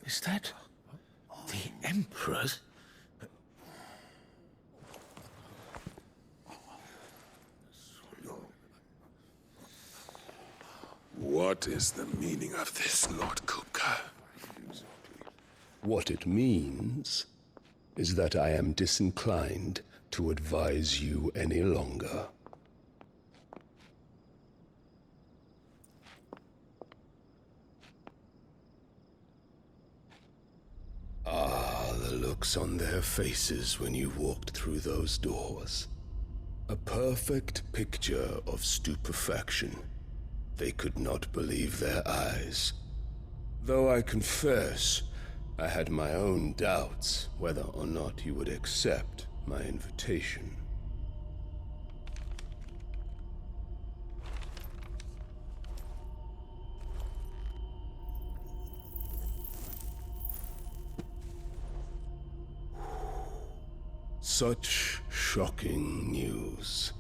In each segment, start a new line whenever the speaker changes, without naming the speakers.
Is that the Emperor's?
What is the meaning of this, Lord Kupka?
What it means is that I am disinclined to advise you any longer. Ah, the looks on their faces when you walked through those doors. A perfect picture of stupefaction. They could not believe their eyes. Though I confess, I had my own doubts whether or not you would accept my invitation. Such shocking news.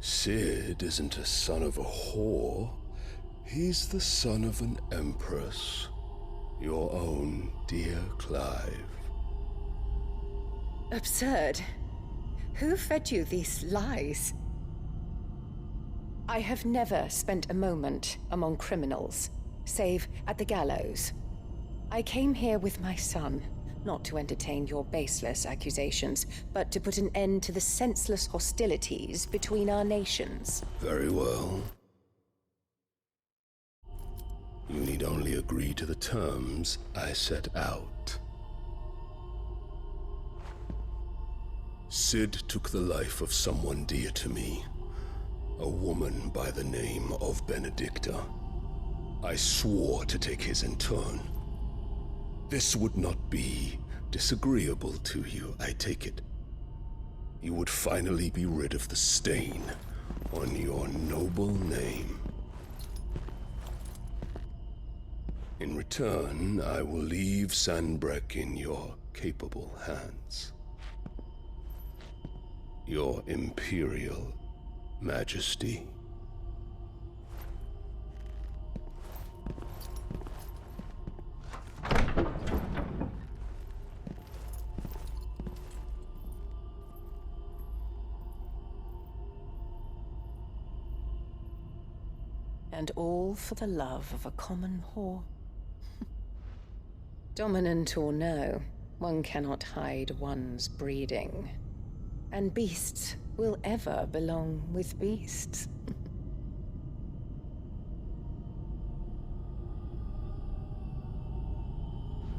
Sid isn't a son of a whore. He's the son of an empress. Your own dear Clive.
Absurd. Who fed you these lies? I have never spent a moment among criminals, save at the gallows. I came here with my son, not to entertain your baseless accusations, but to put an end to the senseless hostilities between our nations.
Very well. You need only agree to the terms I set out. Sid took the life of someone dear to me, a woman by the name of Benedicta. I swore to take his in turn. This would not be disagreeable to you, I take it. You would finally be rid of the stain on your noble name. In return, I will leave Sanbreque in your capable hands. Your Imperial Majesty.
And all for the love of a common whore. Dominant or no, one cannot hide one's breeding. And beasts will ever belong with beasts.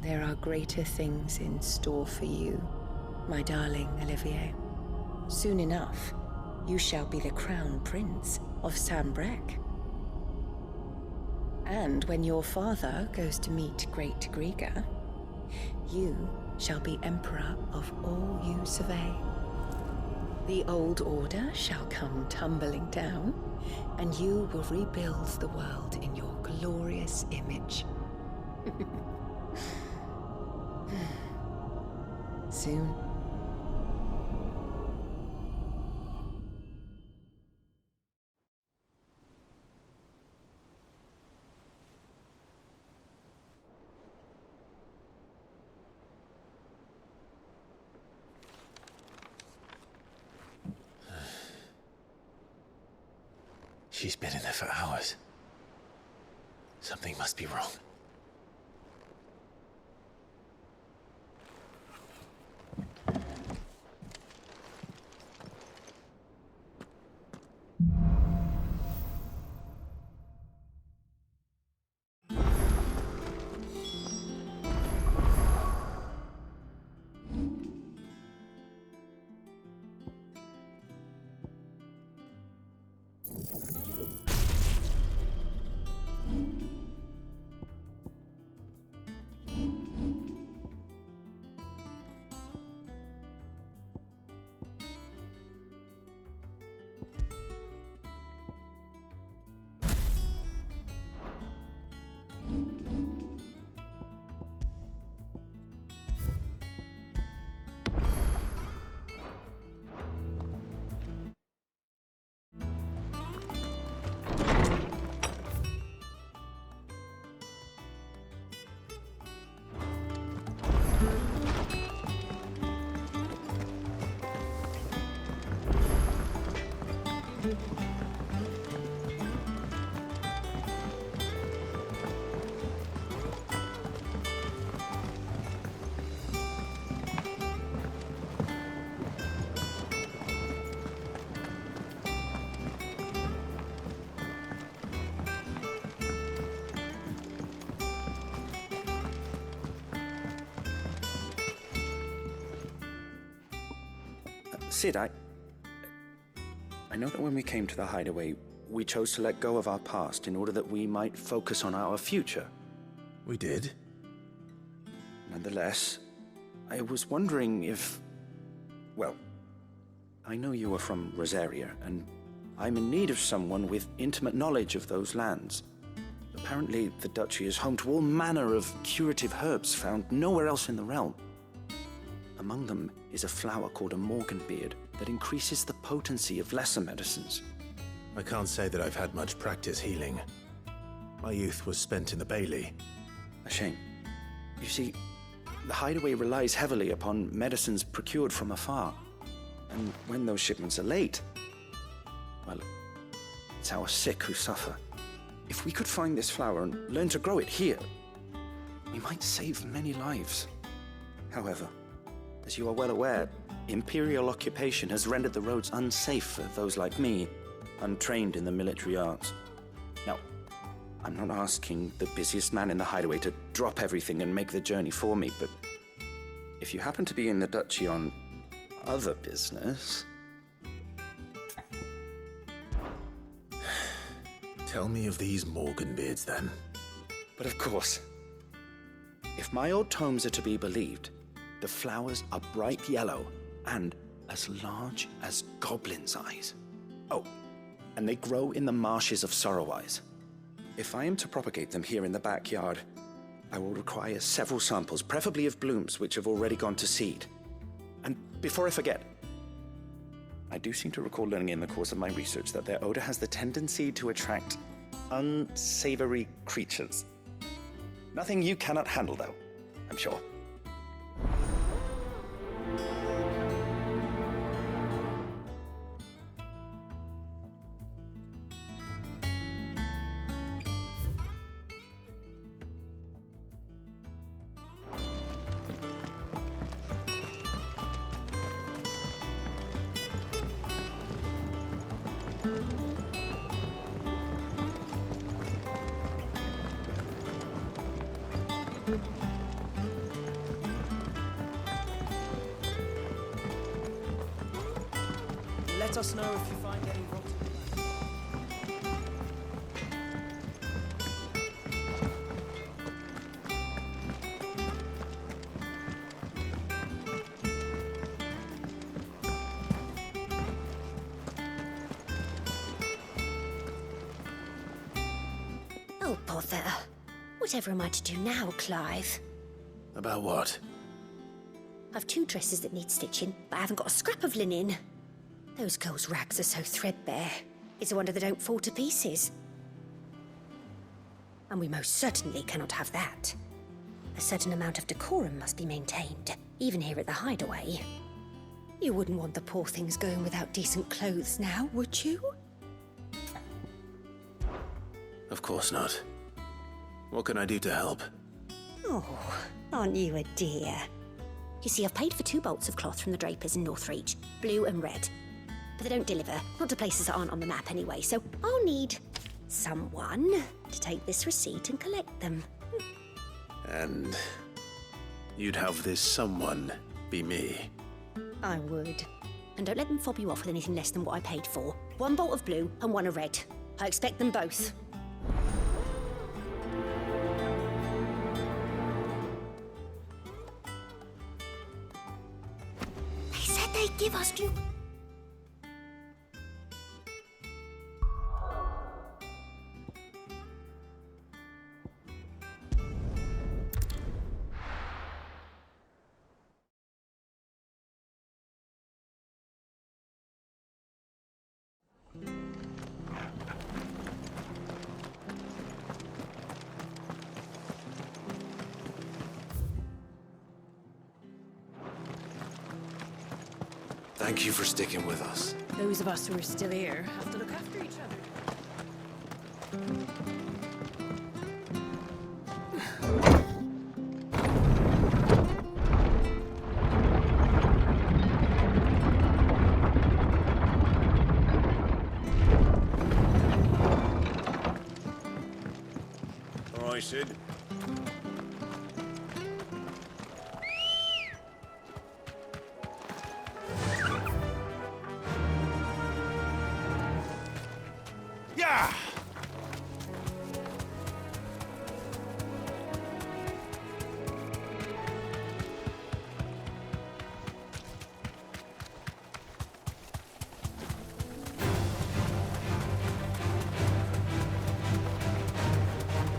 There are greater things in store for you, my darling Olivier. Soon enough, you shall be the crown prince of Sanbreque. And when your father goes to meet Great Griga, you shall be emperor of all you survey. The old order shall come tumbling down, and you will rebuild the world in your glorious image. Soon.
She's been in there for hours. Something must be wrong.
Sid, I know that when we came to the hideaway, we chose to let go of our past in order that we might focus on our future.
We did?
Nonetheless, I was wondering if... Well, I know you are from Rosaria, and I'm in need of someone with intimate knowledge of those lands. Apparently, the duchy is home to all manner of curative herbs found nowhere else in the realm. Among them is a flower called a morganbeard that increases the potency of lesser medicines.
I can't say that I've had much practice healing. My youth was spent in the Bailey.
A shame. You see, the hideaway relies heavily upon medicines procured from afar. And when those shipments are late, well, it's our sick who suffer. If we could find this flower and learn to grow it here, we might save many lives. However, as you are well aware, Imperial occupation has rendered the roads unsafe for those like me, untrained in the military arts. Now, I'm not asking the busiest man in the hideaway to drop everything and make the journey for me, but if you happen to be in the duchy on other business...
Tell me of these morganbeards, then.
But of course, if my old tomes are to be believed, the flowers are bright yellow and as large as goblins' eyes. Oh, and they grow in the marshes of Sorrowwise. If I am to propagate them here in the backyard, I will require several samples, preferably of blooms which have already gone to seed. And before I forget, I do seem to recall learning in the course of my research that their odor has the tendency to attract unsavory creatures. Nothing you cannot handle, though, I'm sure.
Let us know if you find any rotten.
Oh, bother. Whatever am I to do now, Clive?
About what?
I've 2 dresses that need stitching, but I haven't got a scrap of linen. Those girls' rags are so threadbare. It's a wonder they don't fall to pieces. And we most certainly cannot have that. A certain amount of decorum must be maintained, even here at the hideaway. You wouldn't want the poor things going without decent clothes now, would you?
Of course not. What can I do to help?
Oh, aren't you a dear? You see, I've paid for 2 bolts of cloth from the drapers in Northreach, blue and red. But they don't deliver, not to places that aren't on the map anyway, so I'll need someone to take this receipt and collect them.
And you'd have this someone be me.
I would. And don't let them fob you off with anything less than what I paid for. 1 bolt of blue and 1 of red. I expect them both. They said they'd give us new...
Thank you for sticking with us.
Those of us who are still here have to look after each other.
All right, Sid.
Yeah!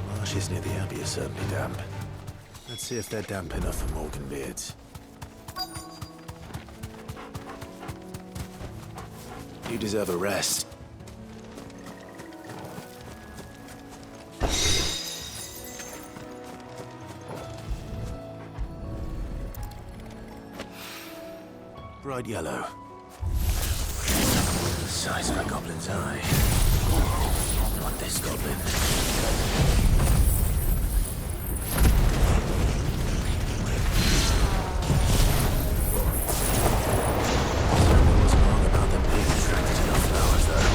Marshes near the Abbey are certainly damp. Let's see if they're damp enough for Morgan beards. You deserve a rest. Bright yellow. The size of a goblin's eye. Not this goblin. What's wrong about them being attracted to the flowers, though?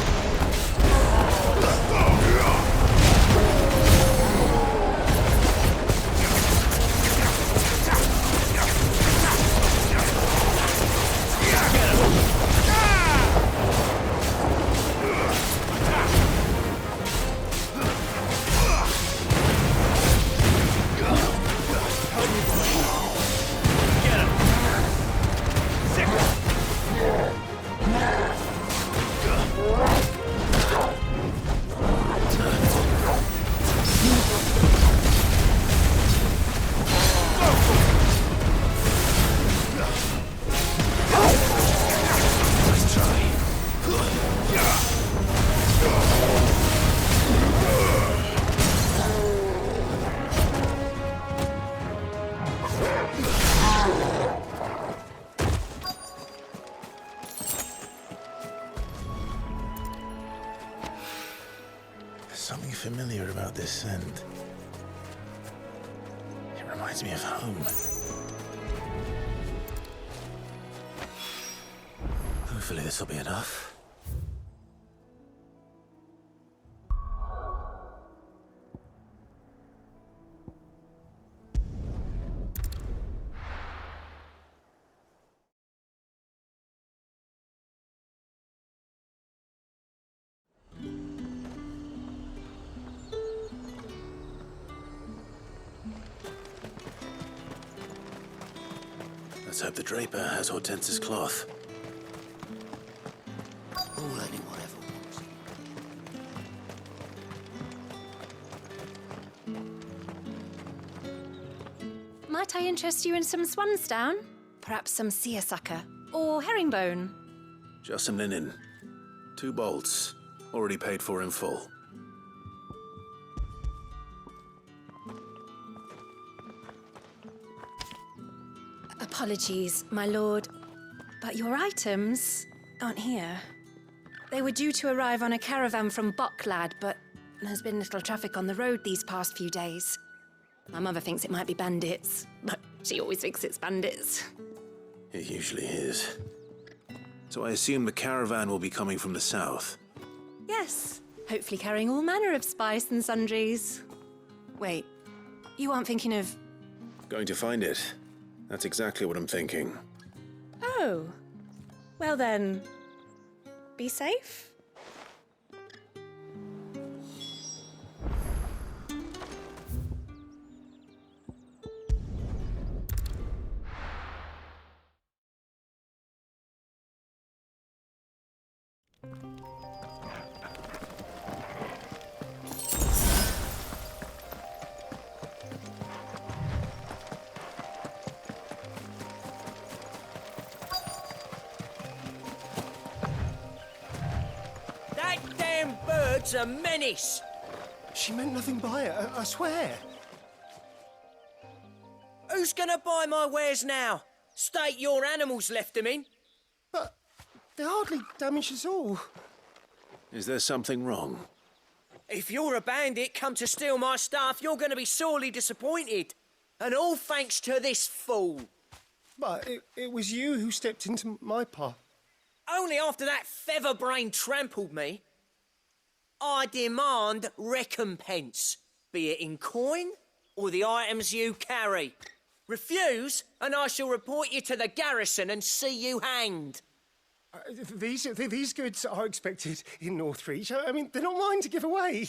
Nice try. There's something familiar about this scent. It reminds me of home. Hopefully this will be enough. Let's hope the draper has Hortense's cloth.
All anyone ever wants.
Might I interest you in some swansdown? Perhaps some seersucker or herringbone?
Just some linen. 2 bolts. Already paid for in full.
Apologies, my lord, but your items aren't here. They were due to arrive on a caravan from Bocklad, but there's been little traffic on the road these past few days. My mother thinks it might be bandits, but she always thinks it's bandits.
It usually is. So I assume the caravan will be coming from the south.
Yes, hopefully carrying all manner of spice and sundries. Wait, you aren't thinking of...
Going to find it. That's exactly what I'm thinking.
Oh, well then, be safe.
That damn bird's a menace!
She meant nothing by it, I swear.
Who's gonna buy my wares now? State your animals left them in?
But They're hardly damaged at all.
Is there something wrong?
If you're a bandit come to steal my stuff, you're going to be sorely disappointed. And all thanks to this fool.
But it was you who stepped into my path.
Only after that feather-brain trampled me. I demand recompense, be it in coin or the items you carry. Refuse, and I shall report you to the garrison and see you hanged.
These goods are expected in Northreach. I mean, they're not mine to give away.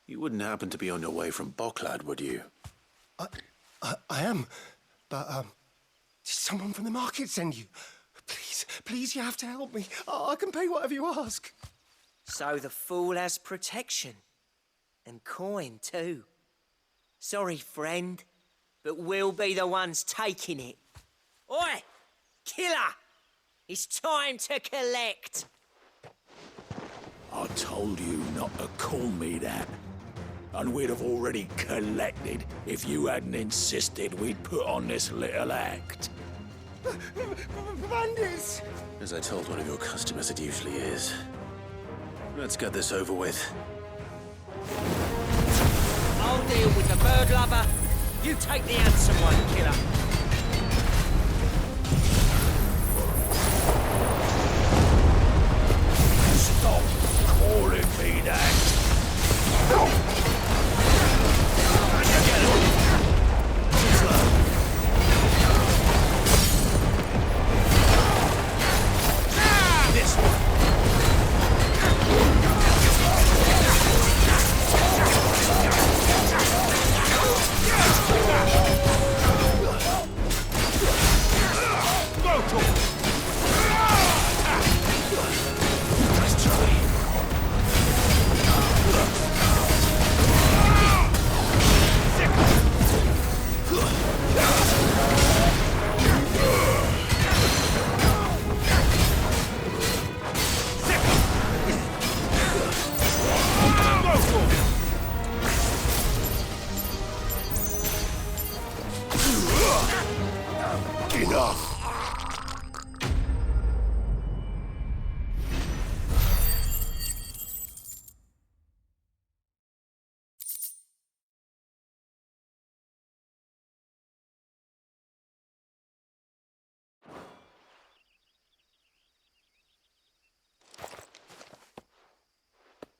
You wouldn't happen to be on your way from Bocklad, would you?
I am, but did someone from the market send you? Please, you have to help me. I can pay whatever you ask.
So the fool has protection. And coin, too. Sorry, friend, but we'll be the ones taking it. Oi! Killer! It's time to collect.
I told you not to call me that. And we'd have already collected if you hadn't insisted we'd put on this little act.
Bandits!
As I told one of your customers, it usually is. Let's get this over with.
I'll deal with the bird lover. You take the handsome one, killer.
Stop calling me that. This one.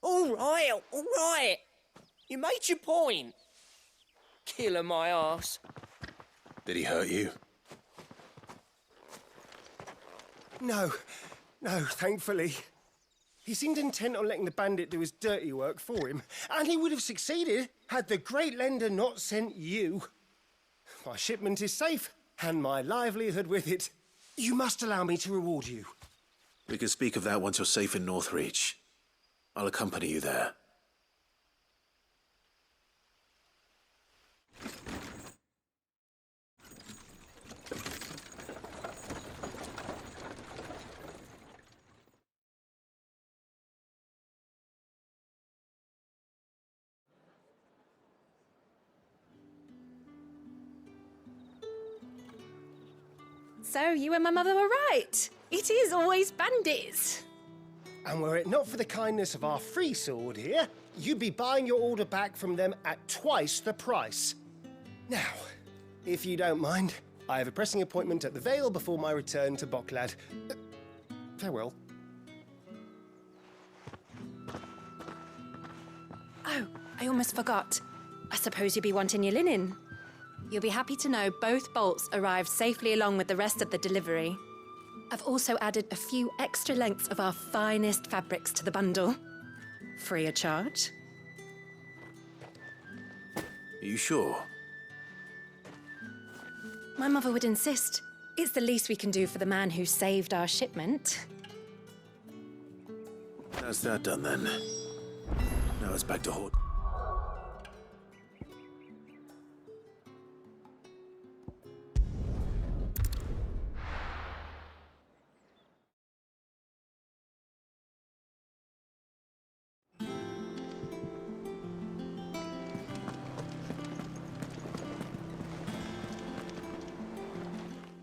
All right. You made your point. Killer my ass.
Did he hurt you?
No, thankfully. He seemed intent on letting the bandit do his dirty work for him, and he would have succeeded had the great lender not sent you. My shipment is safe, and my livelihood with it. You must allow me to reward you.
We can speak of that once you're safe in Northreach. I'll accompany you there.
So you and my mother were right. It is always bandits.
And were it not for the kindness of our free sword here, you'd be buying your order back from them at twice the price. Now, if you don't mind, I have a pressing appointment at the Vale before my return to Bocklad. Farewell.
Oh, I almost forgot. I suppose you'll be wanting your linen. You'll be happy to know both bolts arrived safely along with the rest of the delivery. I've also added a few extra lengths of our finest fabrics to the bundle. Free of charge.
Are you sure?
My mother would insist. It's the least we can do for the man who saved our shipment.
That's that done then. Now it's back to Hort.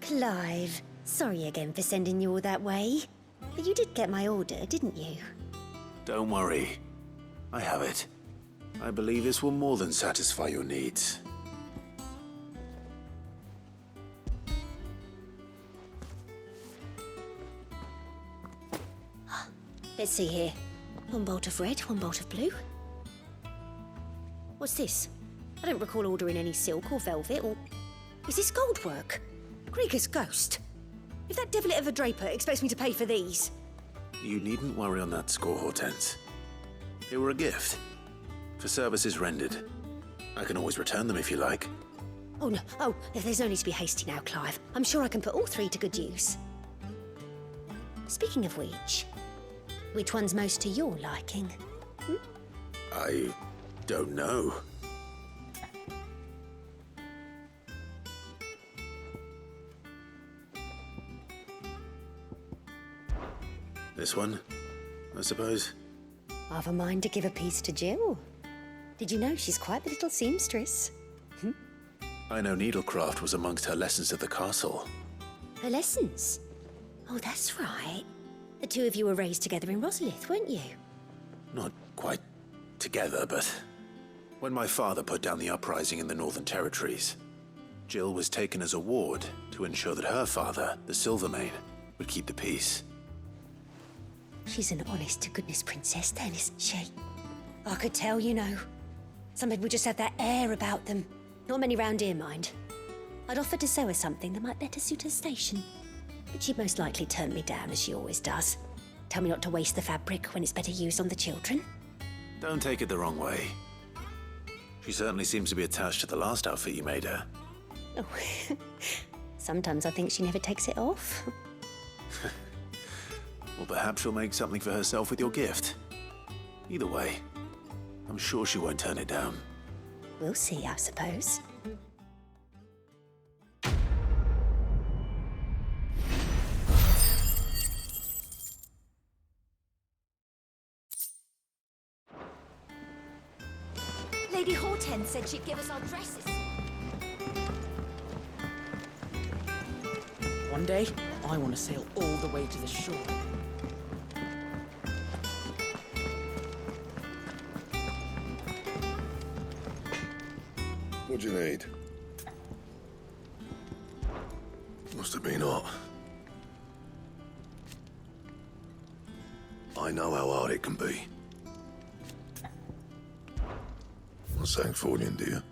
Clive, sorry again for sending you all that way. But you did get my order, didn't you?
Don't worry. I have it. I believe this will more than satisfy your needs.
Let's see here. One bolt of red, one bolt of blue. What's this? I don't recall ordering any silk or velvet or... Is this gold work? Krieger's ghost. If that devilet of a draper expects me to pay for these...
You needn't worry on that score, Hortense. They were a gift. For services rendered. I can always return them if you like.
Oh, no. Oh, there's no need to be hasty now, Clive. I'm sure I can put all three to good use. Speaking of which one's most to your liking?
I don't know. This one, I suppose.
I've a mind to give a piece to Jill. Did you know she's quite the little seamstress?
I know needlecraft was amongst her lessons at the castle.
Her lessons? Oh, that's right. The two of you were raised together in Rosalith, weren't you?
Not quite together, but when my father put down the uprising in the Northern Territories, Jill was taken as a ward to ensure that her father, the Silvermane, would keep the peace.
She's an honest-to-goodness princess then, isn't she? I could tell, you know. Some people just have that air about them. Not many round here, mind. I'd offered to sew her something that might better suit her station. But she'd most likely turn me down, as she always does. Tell me not to waste the fabric when it's better used on the children.
Don't take it the wrong way. She certainly seems to be attached to the last outfit you made her.
Oh, sometimes I think she never takes it off.
Well, perhaps she'll make something for herself with your gift. Either way, I'm sure she won't turn it down.
We'll see, I suppose.
Lady Hortense said she'd give us our dresses.
One day, I want to sail all the way to the shore.
What do you need? Must have been hot. I know how hard it can be. What's that for you, dear?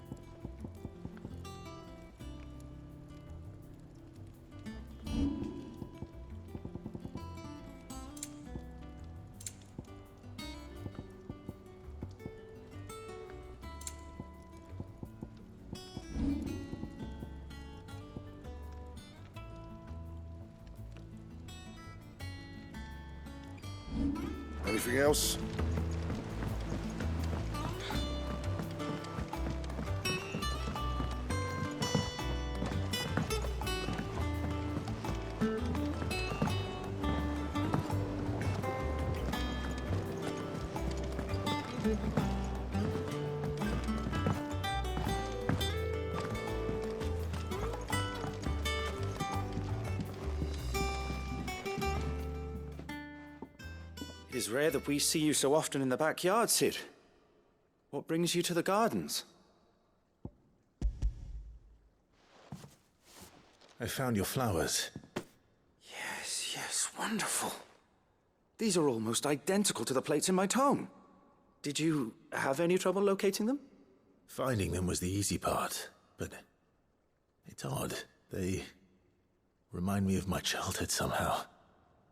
Anything else?
It is rare that we see you so often in the backyard, Cid. What brings you to the gardens?
I found your flowers.
Yes, wonderful. These are almost identical to the plates in my tome. Did you have any trouble locating them?
Finding them was the easy part, but it's odd. They remind me of my childhood somehow.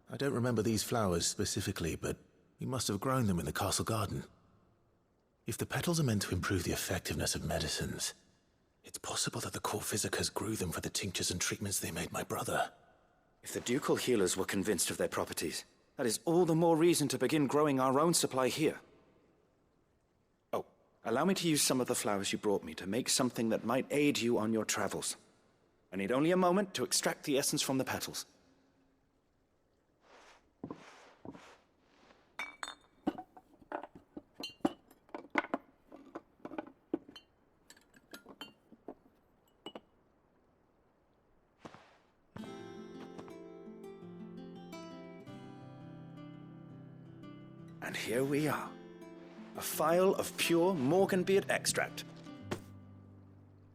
I don't remember these flowers specifically, but we must have grown them in the castle garden. If the petals are meant to improve the effectiveness of medicines, it's possible that the court physicers grew them for the tinctures and treatments they made my brother.
If the ducal healers were convinced of their properties, that is all the more reason to begin growing our own supply here. Oh, allow me to use some of the flowers you brought me to make something that might aid you on your travels. I need only a moment to extract the essence from the petals. And here we are. A phial of pure Morganbeard extract.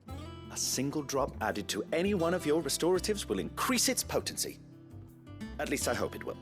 A single drop added to any one of your restoratives will increase its potency. At least I hope it will.